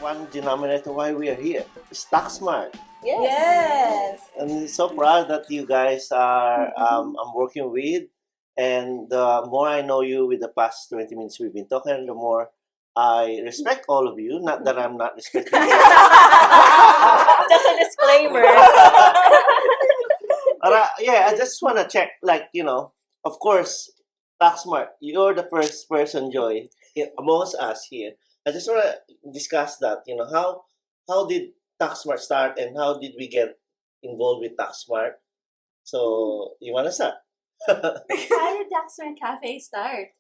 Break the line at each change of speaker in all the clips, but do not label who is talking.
one denominator why we are here. It's TaxSmart.
Yes.
And so proud that you guys are I'm working with. And the more I know you with the past 20 minutes we've been talking, the more I respect all of you. Not that I'm not respecting you.
Just a disclaimer.
But yeah, I just want to check, of course, TaxSmart, you're the first person, Joy, amongst us here. I just want to discuss that, how did TaxSmart start and how did we get involved with TaxSmart? So, you want to start?
How did TaxSmart Cafe start?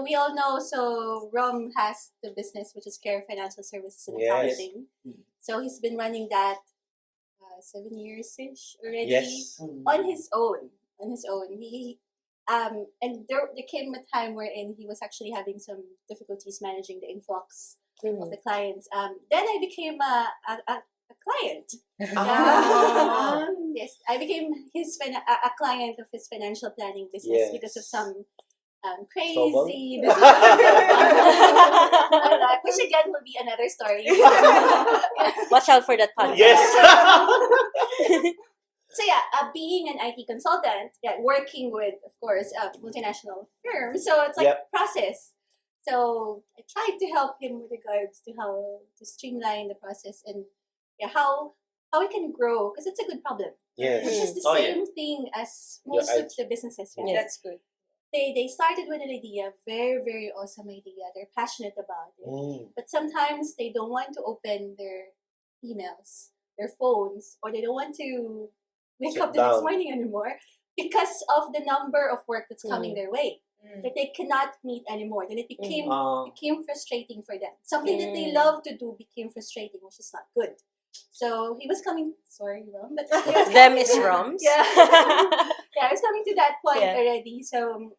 We all know, so Rom has the business, which is Care Financial Services and
Yes.
Accounting. So he's been running that 7 years-ish already
Yes.
on his own. He and there came a time wherein he was actually having some difficulties managing the influx of the clients. Then I became a client. Yes, I became a client of his financial planning business because of some crazy business, which again will be another story.
Watch out for that podcast.
Yes.
So yeah, being an IT consultant, working with, of course, multinational firms. So it's like process. So I tried to help him with regards to how to streamline the process and how we can grow, because it's a good problem.
Yes.
Which is the same thing as most of the businesses. Right?
That's good.
They started with an idea, very, very awesome idea. They're passionate about it. But sometimes they don't want to open their emails, their phones, or they don't want to wake up the next morning anymore because of the number of work that's coming their way. That they cannot meet anymore. Then it became frustrating for them. Something that they love to do became frustrating, which is not good. So he was coming. Sorry, Rom, but
them is Roms.
Yeah, I was coming to that point already. So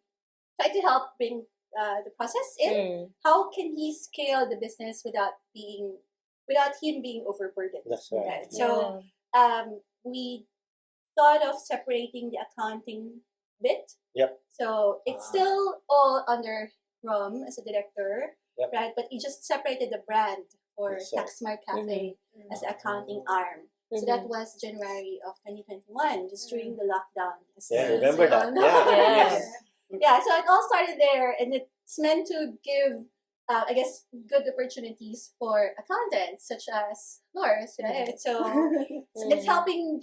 try to help bring the process in. How can he scale the business without him being overburdened?
That's right.
So we thought of separating the accounting bit.
Yep.
So it's still all under Rom as a director, right? But he just separated the brand for TaxSmart Cafe as the accounting arm. So that was January of 2021, just during the lockdown.
Yeah, remember that.
Yeah, so it all started there, and it's meant to give, I guess, good opportunities for accountants, such as yours, right? So it's helping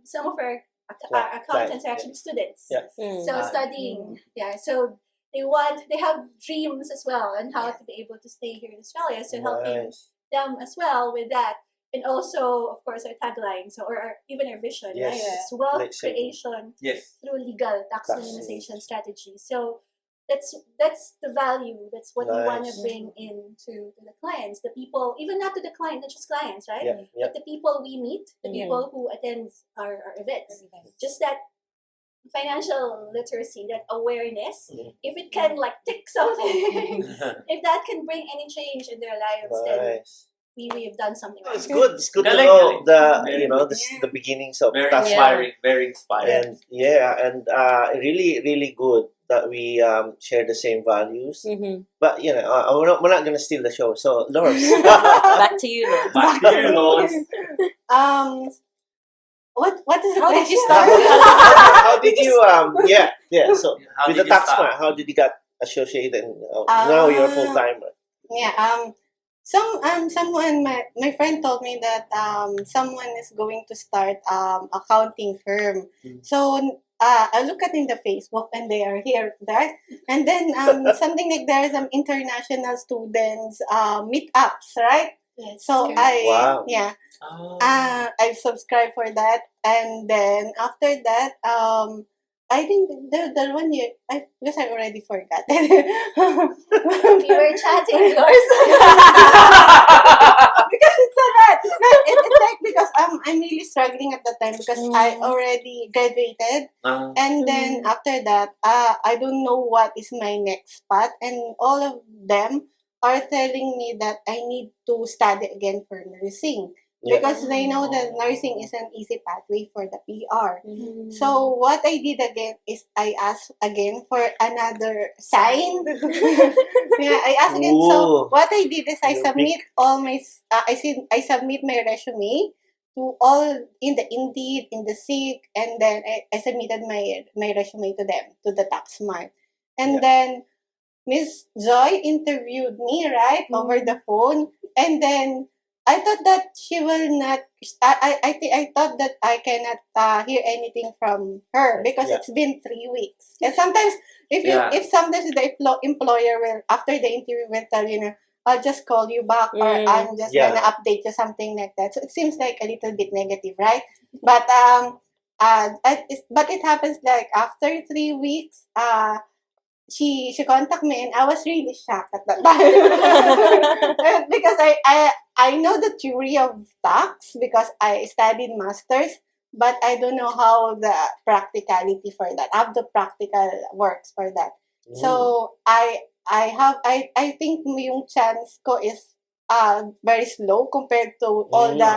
some of our accountants are actually students. So studying, so they have dreams as well on how to be able to stay here in Australia. So helping them as well with that. And also, of course, our tagline, even our vision, right? It's wealth creation through legal tax minimization strategy. So that's the value. That's what we want to bring in to the clients, the people, even not to the client, not just clients, right? But the people we meet, the people who attend our events. Just that financial literacy, that awareness, if it can tick something, if that can bring any change in their lives, then we have done something right.
It's good. It's good to know the beginnings of
very
TaxSmart.
inspiring, very inspiring.
And really, really good that we share the same values. But we're not gonna steal the show. So, Lawrence,
Back to you, Lawrence.
Back to you, Lawrence.
What is the
How did
question?
you start?
how did you So
How
with
did
the
you
TaxSmart,
start?
how did you get associated? And now you're a full timer.
My friend told me that someone is going to start accounting firm. So I look at in the Facebook and they are here, right? And then something like there are some international students meetups, right?
Yes.
So
correct.
I subscribed for that, and then after that I think the 1 year because I already forgot.
We were chatting, yours.
Because it's a lot. It's like because I'm really struggling at the time because I already graduated, and then after that I don't know what is my next path, and all of them are telling me that I need to study again for nursing because they know that nursing is an easy pathway for the PR.
Mm.
So what I did again is I asked again for another sign. Yeah, I asked again.
Ooh.
So what I did is I
You're
submit all my I submit my resume to all in the Indeed, in the Seek, and then I submitted my resume to them, to the TaxSmart. And then Miss Joy interviewed me, right, over the phone. And then I thought that she will not, I thought that I cannot hear anything from her because it's been 3 weeks. And sometimes, if sometimes the employer will, after the interview, will tell you, I'll just call you back or I'm just gonna update you, something like that. So it seems like a little bit negative, right? But but it happens like after 3 weeks, she contacted me and I was really shocked at that time because I know the theory of tax because I studied masters, but I don't know how the practicality for that, how the practical works for that. So I think yung chance ko is very slow compared to all the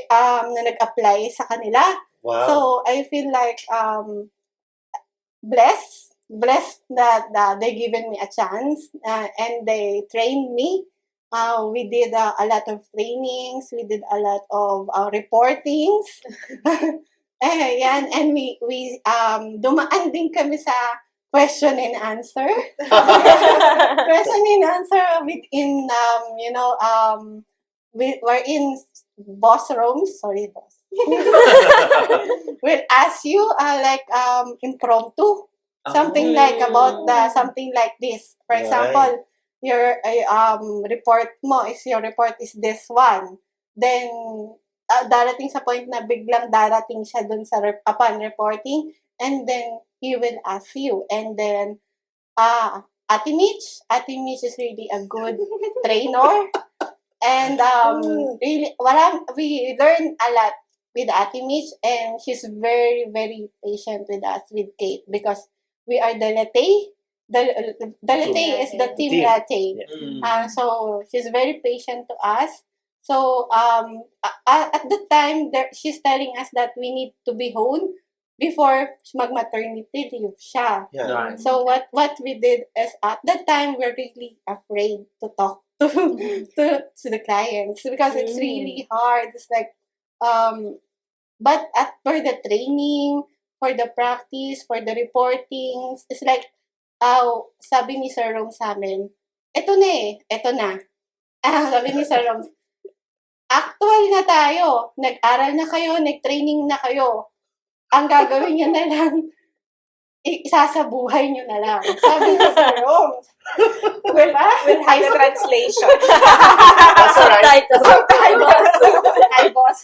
na nag-apply sa kanila.
Wow.
So I feel like blessed that they given me a chance and they trained me. We did a lot of trainings. We did a lot of reportings. Yan, and we dumaan din kami sa question and answer. Question and answer within we're in boss rooms. Sorry, boss. We'll ask you like impromptu. Something like about something like this. For example, your report is this one. Then darating sa point na biglang darating siya dun sa upon reporting, and then he will ask you, and then Ate Mitch is really a good trainer, and really we learn a lot with Ate Mitch, and she's very, very patient with us, with Kate, because we are the latte. The latte is the team latte. So she's very patient to us. So at the time, she's telling us that we need to be home before mag-maternity leave siya. So what we did is at that time we're really afraid to talk to the clients because it's really hard. It's like but for the training, for the practice, for the reportings, it's like sabi ni Sir Rome sa amin, eto na. Sabi ni Sir Rome, actual na tayo. Nag-aral na kayo, nag-training na kayo. Ang gagawin nyo na lang, isasabuhay nyo na lang. Sabi ni Sir Rome. We'll have the translation.
Subtitles.
Hi, boss.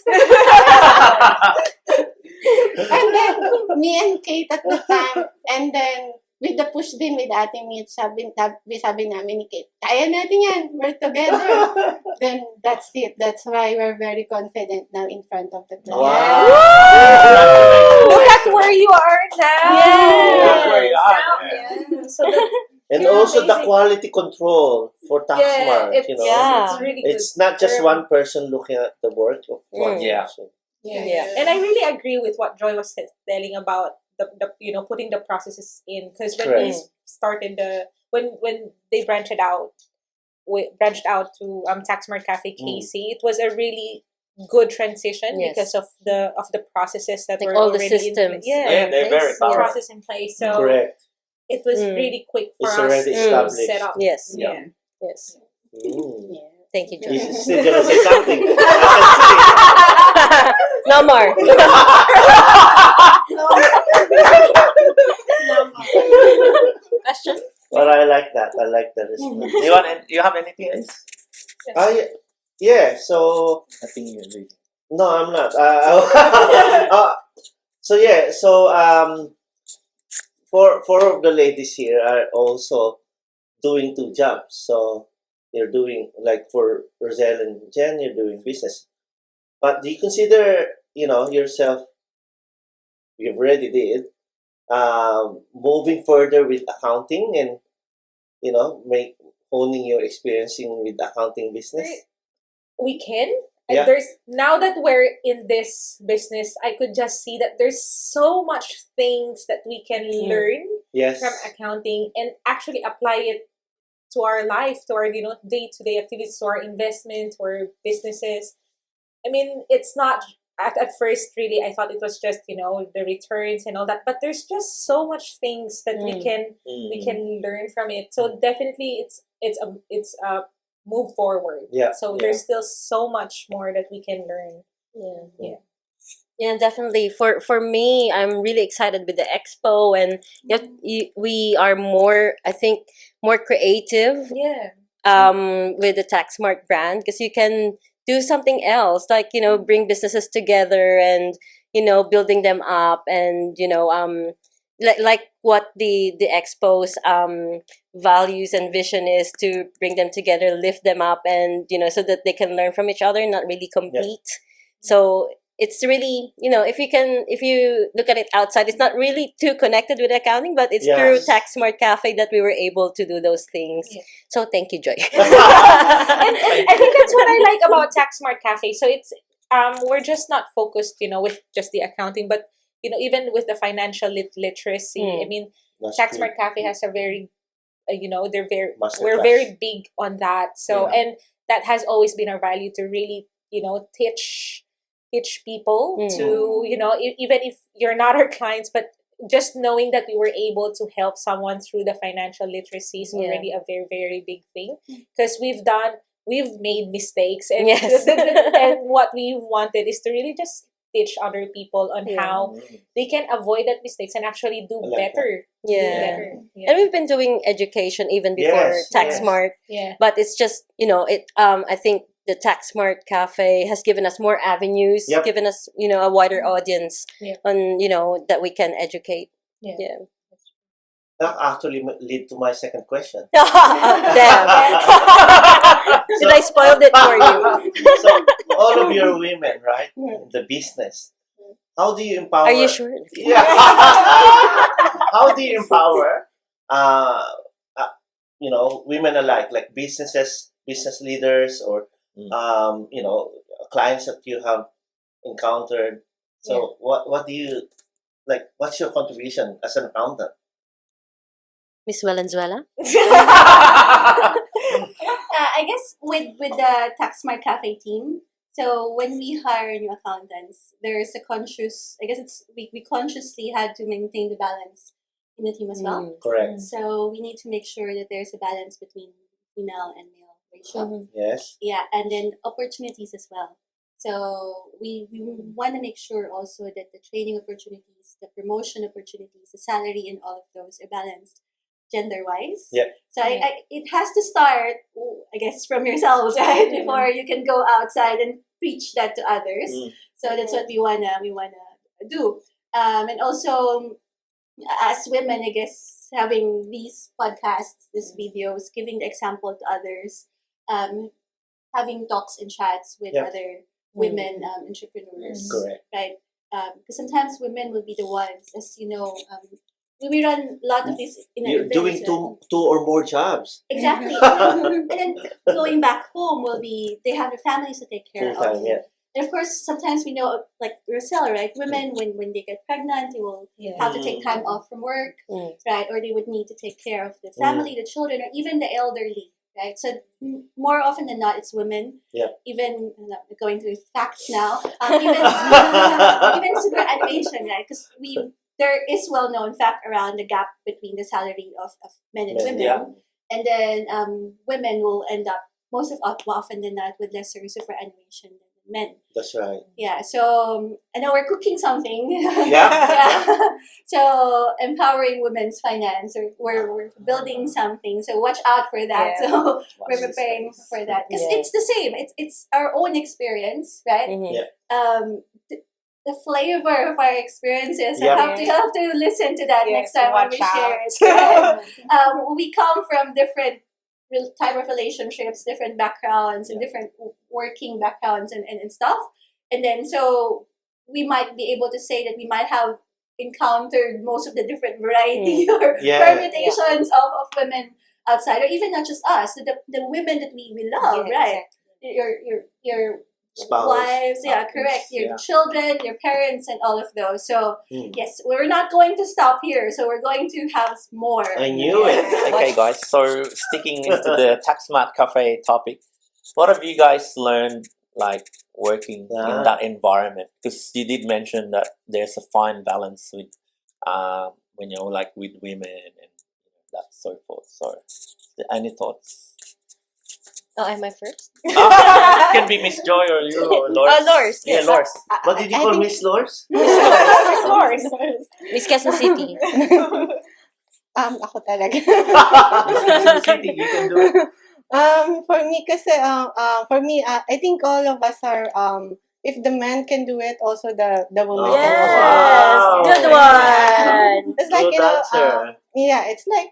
And then, me and Kate at the time, and then, with the push din with Ate Mitch, sabi namin ni Kate, kaya natin yan, we're together. Then, that's it. That's why we're very confident now in front of the class.
Wow!
Look at where you are now!
That's where you are.
So
And also the quality control for TaxSmart,
it's really good.
It's not just one person looking at the work of one person.
Yeah.
And I really agree with what Joy was telling about the putting the processes in, because when we started when they branched out to TaxSmart Cafe KC, it was a really good transition because of the processes that were
all
already
the systems.
They're very powerful.
process in place. So
Correct.
it was really quick for
It's
us
already
to
established.
set up.
Yes.
Yeah.
Yes.
Thank
Thank you, Joy.
He's still gonna say something.
No more. Question?
Well, I like that. I like the response.
You have anything else?
Yeah. So
I think you're reading.
no, I'm not. Four of the ladies here are also doing two jobs. So you're doing, like for Roselle and Jen, you're doing business. But do you consider, yourself, you've already did, moving further with accounting and, honing your experiencing with accounting business?
We can.
Yeah.
There's now that we're in this business, I could just see that there's so much things that we can learn
Yes.
from accounting and actually apply it to our life, to our day-to-day activities, to our investments, to our businesses. I mean, it's not at first really I thought it was just the returns and all that, but there's just so much things that we can learn from it. So definitely it's a move forward.
Yeah.
So there's still so much more that we can learn.
Yeah, definitely. For me, I'm really excited with the expo, and we are more, I think, more creative.
Yeah.
With the TaxSmart brand, because you can do something else, like bring businesses together and building them up, and like what the expo's values and vision is, to bring them together, lift them up, and so that they can learn from each other, not really compete. So it's really, if you look at it outside, it's not really too connected with accounting, but it's through TaxSmart Cafe that we were able to do those things. So thank you, Joy.
And I think that's what I like about TaxSmart Cafe. So it's we're just not focused, with just the accounting, but even with the financial literacy. I mean, TaxSmart Cafe has a very, we're very big on that. So and that has always been our value, to really teach people to even if you're not our clients, but just knowing that we were able to help someone through the financial literacy is already a very, very big thing, because we've made mistakes, and and what we wanted is to really just teach other people on how they can avoid that mistakes and actually do better.
And we've been doing education even before TaxSmart. But it's just I think the TaxSmart Cafe has given us more avenues, given us a wider audience on that we can educate.
That actually lead to my second question.
Damn. Did I spoiled it for you?
So all of your women, right, in the business, how do you empower?
Are you sure?
Yeah. How do you empower women alike, like business leaders, or clients that you have encountered? So what do you like? What's your contribution as an accountant?
Miss Valenzuela?
I guess with the TaxSmart Cafe team, so when we hire new accountants, there's a conscious, I guess we consciously had to maintain the balance in the team as well.
Correct.
So we need to make sure that there's a balance between female and male ratio.
Yes.
Yeah, and then opportunities as well. So we want to make sure also that the training opportunities, the promotion opportunities, the salary, and all of those are balanced gender-wise. So it has to start, I guess, from yourselves, right? Before you can go outside and preach that to others. So that's what we wanna do. And also, as women, I guess, having these podcasts, these videos, giving the example to others, having talks and chats with other women entrepreneurs.
Correct.
Right? Because sometimes women will be the ones, as you know, we run a lot of these in
You're doing two or more jobs.
Exactly. And then going back home will be, they have their families to take care of. And of course, sometimes we know, like Rosella, right? Women, when they get pregnant, they will have to take time off from work, right? Or they would need to take care of the family, the children, or even the elderly, right? So more often than not, it's women. Even going to facts now, even superannuation, right? Because there is well-known fact around the gap between the salary of men and women. And then women will end up, often than not, with lesser superannuation than men.
That's right.
Yeah, so I know we're cooking something.
Yeah.
So empowering women's finance, or we're building something. So watch out for that. So we're preparing for that, because it's the same. It's our own experience, right? The flavor of our experiences. I have to listen to that next time when we share it. We come from different type of relationships, different backgrounds, and different working backgrounds and stuff. And then so we might be able to say that we might have encountered most of the different variety or permutations of women outside, or even not just us, the women that we love, right?
Exactly.
Your
spouse.
wives, yeah, correct. Your children, your parents, and all of those. So yes, we're not going to stop here. So we're going to have more.
I knew it.
Okay, guys. So sticking into the TaxSmart Cafe topic, what have you guys learned, like working in that environment? Because you did mention that there's a fine balance with, when you're like with women and that so forth. So, any thoughts?
Oh, am I first?
It can be Miss Joy or you or Lors.
Lors.
Yeah,
Yes.
Lors.
What did you call Miss Lors?
Miss Lors.
Miss Quezon City.
Ako talaga.
Miss City, you can do it.
For me, kasi, I think all of us are, if the man can do it, also the woman can also do it.
Yes,
Wow.
good one.
It's like,
Good answer.
yeah, it's like,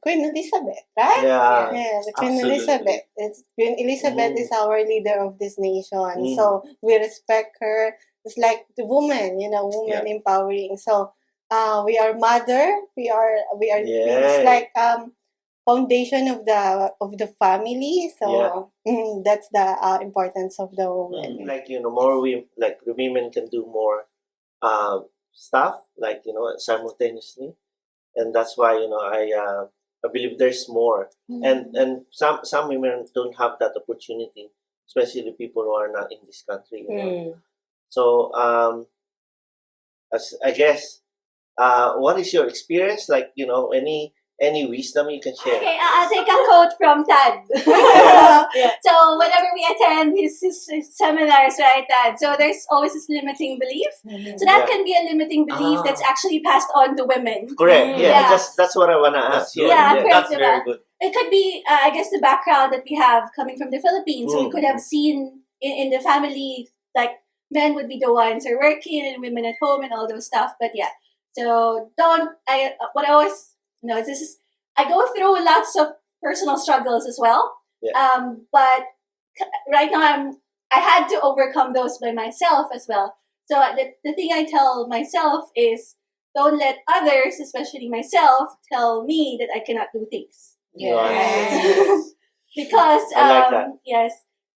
Queen Elizabeth, right?
Yeah.
Yeah, the Queen
Absolutely.
Elizabeth. Queen Elizabeth is our leader of this nation. So we respect her. It's like the woman, woman empowering. So we are mother. We are. It's like foundation of the family. So that's the importance of the woman.
Like more the women can do more stuff simultaneously, and that's why I believe there's more, and some women don't have that opportunity, especially the people who are not in this country. So as I guess, what is your experience like? Any wisdom you can share?
Okay, I'll take a quote from Tad.
Yeah.
So whenever we attend his seminars, right, Tad? So there's always this limiting belief. So that can be a limiting belief that's actually passed on to women.
Correct.
Yeah.
That's what I wanna ask you.
Yeah, correct,
That's
diba?
very good.
It could be, I guess, the background that we have coming from the Philippines. So we could have seen in the family, like, men would be the ones who are working and women at home and all those stuff. But yeah, so what I always know is I go through lots of personal struggles as well.
Yeah.
But right now I had to overcome those by myself as well. So the thing I tell myself is, don't let others, especially myself, tell me that I cannot do things.
Yes.
Because
I like that.
yes,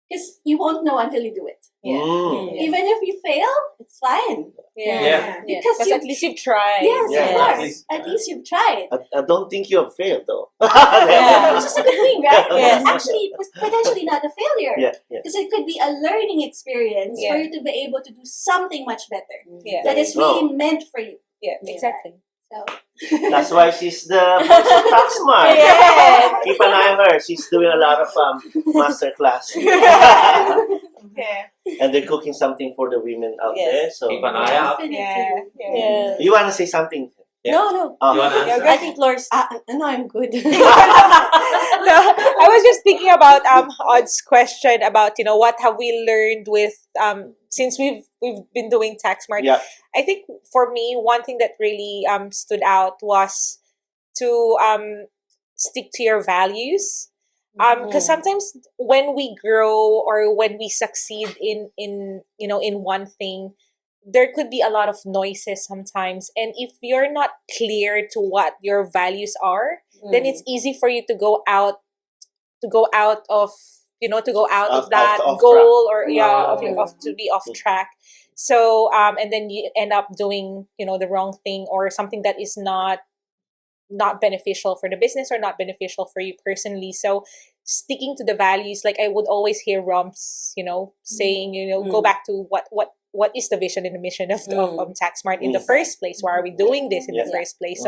because you won't know until you do it. Even if you fail, it's fine.
Yeah.
Because
But at least you've tried.
Yes,
Yeah,
of
at
course.
least.
At least you've tried.
I don't think you have failed though.
Which is a good thing, right?
Yes.
It's actually potentially not a failure.
Yeah.
Because it could be a learning experience
Yeah.
for you to be able to do something much better.
Yeah.
That is really meant for you.
Yeah, exactly.
So
That's why she's the voice of TaxSmart.
Yes.
Keep an eye on her. She's doing a lot of master class.
Yeah.
And they're cooking something for the women out there. So
Keep an eye out.
definitely.
Yeah.
you wanna say something?
No.
Oh.
You wanna answer?
I think Lors.
No, I'm good.
No, I was just thinking about Odd's question about what have we learned with since we've been doing TaxSmart.
Yeah.
I think for me one thing that really stood out was to stick to your values. Because sometimes when we grow or when we succeed in one thing, there could be a lot of noises sometimes, and if you're not clear to what your values are, then it's easy for you to go out of that
off
goal or to be off
Mm.
track. So and then you end up doing the wrong thing or something that is not beneficial for the business or not beneficial for you personally. So sticking to the values, like I would always hear Rumps, saying, go back to what is the vision and the mission of TaxSmart in the first place? Why are we doing this in the first place?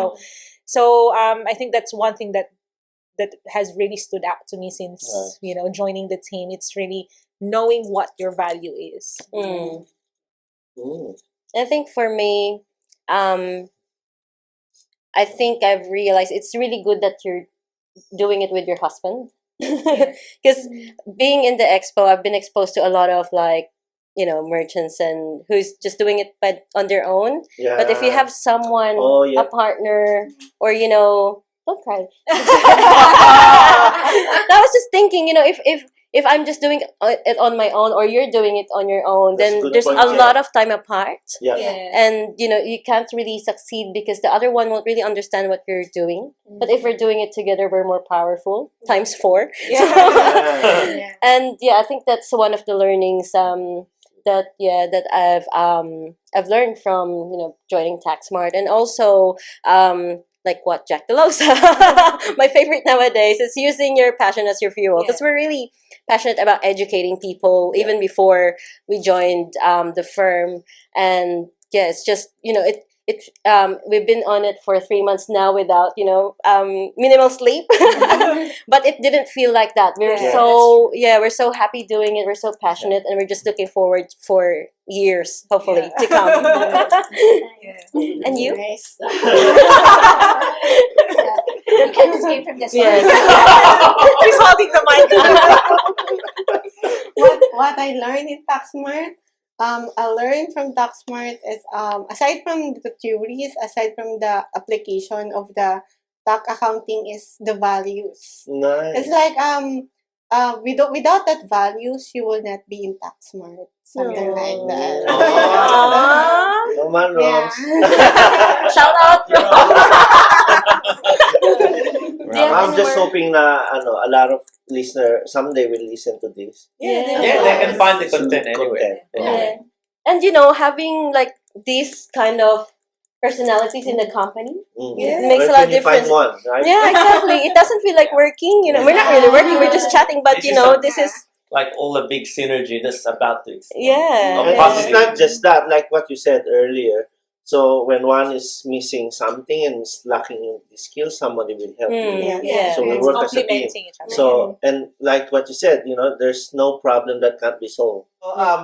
So I think that's one thing that has really stood out to me since joining the team. It's really knowing what your value is.
I think for me, I think I've realized it's really good that you're doing it with your husband. Because being in the expo, I've been exposed to a lot of merchants and who's just doing it on their own.
Yeah.
But if you have someone, a partner, or don't cry. I was just thinking, if I'm just doing it on my own or you're doing it on your own,
That's a
then
good
there's
point,
a lot of time apart.
Yeah.
And you can't really succeed because the other one won't really understand what you're doing. But if we're doing it together, we're more powerful times 4.
Yeah.
And yeah, I think that's one of the learnings that I've learned from joining TaxSmart, and also like what Jack Delosa. My favorite nowadays is using your passion as your fuel, because we're really passionate about educating people even before we joined the firm. And yeah, it's just we've been on it for 3 months now without minimal sleep, but it didn't feel like that. We're so happy doing it. We're so passionate, and we're just looking forward for years, hopefully, to come. And you?
Nice.
You can't escape from this one.
She's holding the mic.
What I learned in TaxSmart, I learned from TaxSmart is aside from the theories, aside from the application of the tax accounting, is the values.
Nice.
It's like without that values, you will not be in TaxSmart. Something like that.
No man wrongs.
Shout out.
I'm just hoping that a lot of listeners someday will listen to this.
Yeah, they can find the content anywhere.
And having like these kind of personalities in the company, it makes a lot of difference.
Find one, right?
Yeah, exactly. It doesn't feel like working. We're not really working. We're just chatting. But this is
like all the big synergy that's about to explode.
And it's not just that, like what you said earlier. So when one is missing something and is lacking in the skill, somebody will help you. So we work as a team.
Each other.
So, and like what you said, there's no problem that can't be solved.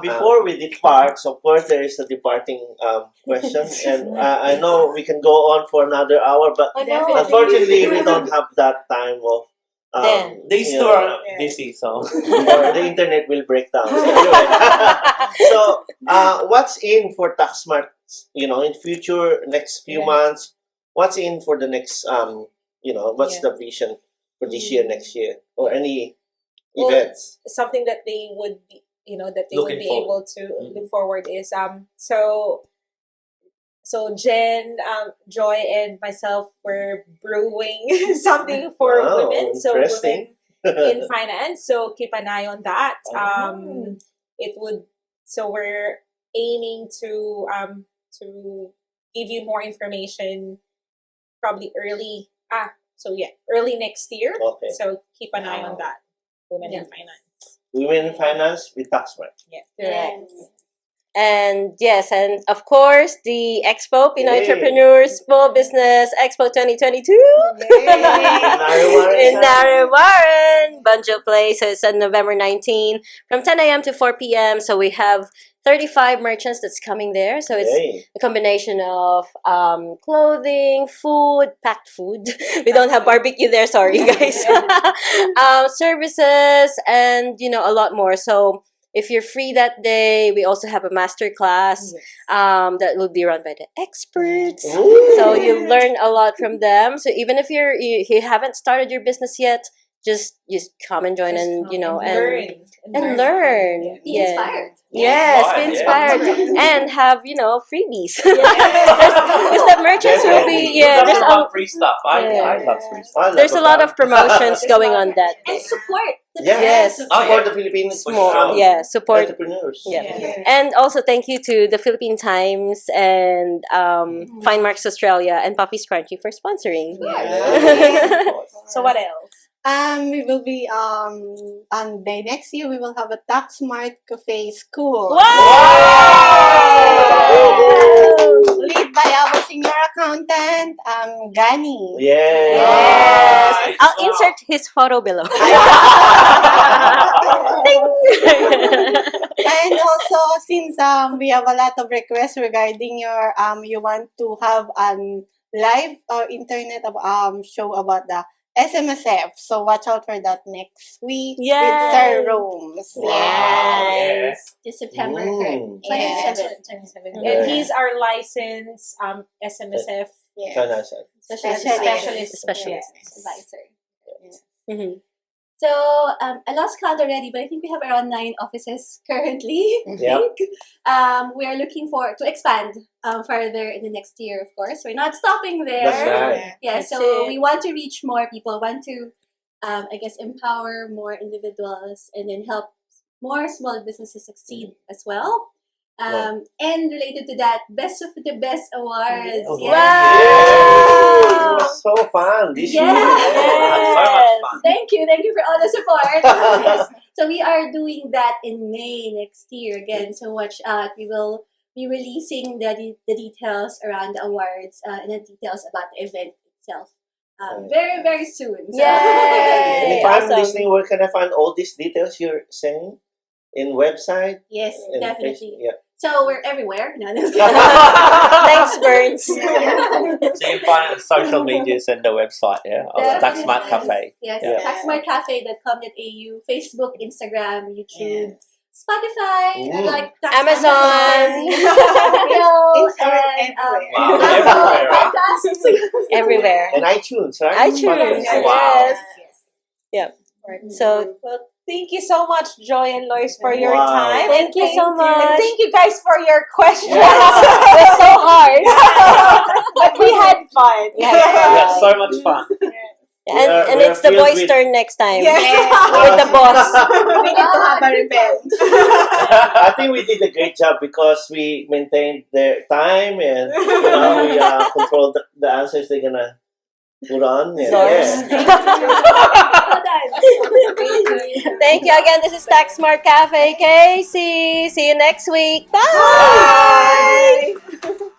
Before we depart, so of course there is a departing question, and I know we can go on for another hour, but unfortunately we don't have that time of.
These two are busy, so
or the internet will break down. So, anyway. So what's in for TaxSmart? In future, next few months, what's in for the next? What's the vision for this year, next year, or any events?
Something that they would be, able to look forward is So Jen, Joy, and myself were brewing something for women. So women in finance. So keep an eye on that. It would. So we're aiming to give you more information probably early. Early next year.
Okay.
So keep an eye on that. Women in finance.
Women in finance with TaxSmart.
Correct. And yes, and of course the Expo, Pinoy Entrepreneurs Small Business Expo 2022 in Narawaran, Banjo Place. So it's on November 19 from 10 a.m. to 4 p.m. So we have 35 merchants that's coming there. So it's a combination of clothing, food, packed food. We don't have barbecue there, sorry guys. Services, and a lot more. So if you're free that day, we also have a master class that will be run by the experts.
Ooh.
So you'll learn a lot from them. So even if you haven't started your business yet, just come and join and learn.
Be inspired.
Yes, be inspired and have freebies. Because the merchants will be
there's a free stuff. I love free stuff.
There's a lot of promotions going on that day.
And support the
Yes.
Support the Philippines
support
entrepreneurs.
And also thank you to the Philippine Times and Fine Marks Australia and Puffy's Crunchy for sponsoring.
So what else?
We will be on the next year. We will have a TaxSmart Cafe School.
Wow!
Lead by our senior accountant, Gani.
Yes. I'll insert his photo below.
And also, since we have a lot of requests regarding your you want to have live or internet show about the SMSF, so watch out for that next week with Sir Rome's.
Yes.
This September 27th.
And he's our licensed SMSF specialist
advisor.
Mm-hmm.
So I lost count already, but I think we have around 9 offices currently. We are looking to expand further in the next year, of course. We're not stopping there.
That's right.
Yeah, so we want to reach more people, want to I guess, empower more individuals and then help more small businesses succeed as well. And related to that, Best of the Best Awards.
Oh,
Wow!
It was so fun this year.
So much fun.
Thank you for all the support. Yes. So we are doing that in May next year again. So watch out. We will be releasing the details around the awards and the details about the event itself very soon. So.
Yay!
And if I'm
Awesome.
listening, where can I find all these details you're saying? In website?
Yes,
In
definitely.
Facebook? Yeah.
So we're everywhere. No, no.
Thanks, Burns.
So you find it on social medias and the website, of
Definitely.
TaxSmart Cafe.
Yes,
Yeah.
taxsmartcafe.com.au, Facebook, Instagram, YouTube, Spotify, and like
Amazon.
and
Wow, everywhere, right?
podcasts.
Everywhere.
And iTunes, right?
iTunes,
Wow.
yes. So
Well, thank you so much, Joy and Lois, for your
Wow.
time.
thank you so
And
much.
thank you guys for your questions.
It was so hard.
But we had fun.
We
We
had
had so much fun.
And
We are
it's the
filled
boys'
with-
turn next time.
Yes.
With the boss.
We need to have a revenge.
I think we did a great job because we maintained their time and we controlled the answers they're gonna put on. And,
Source.
Well done.
Thank you again. This is TaxSmart Cafe, Casey. See you next week. Bye.
Bye.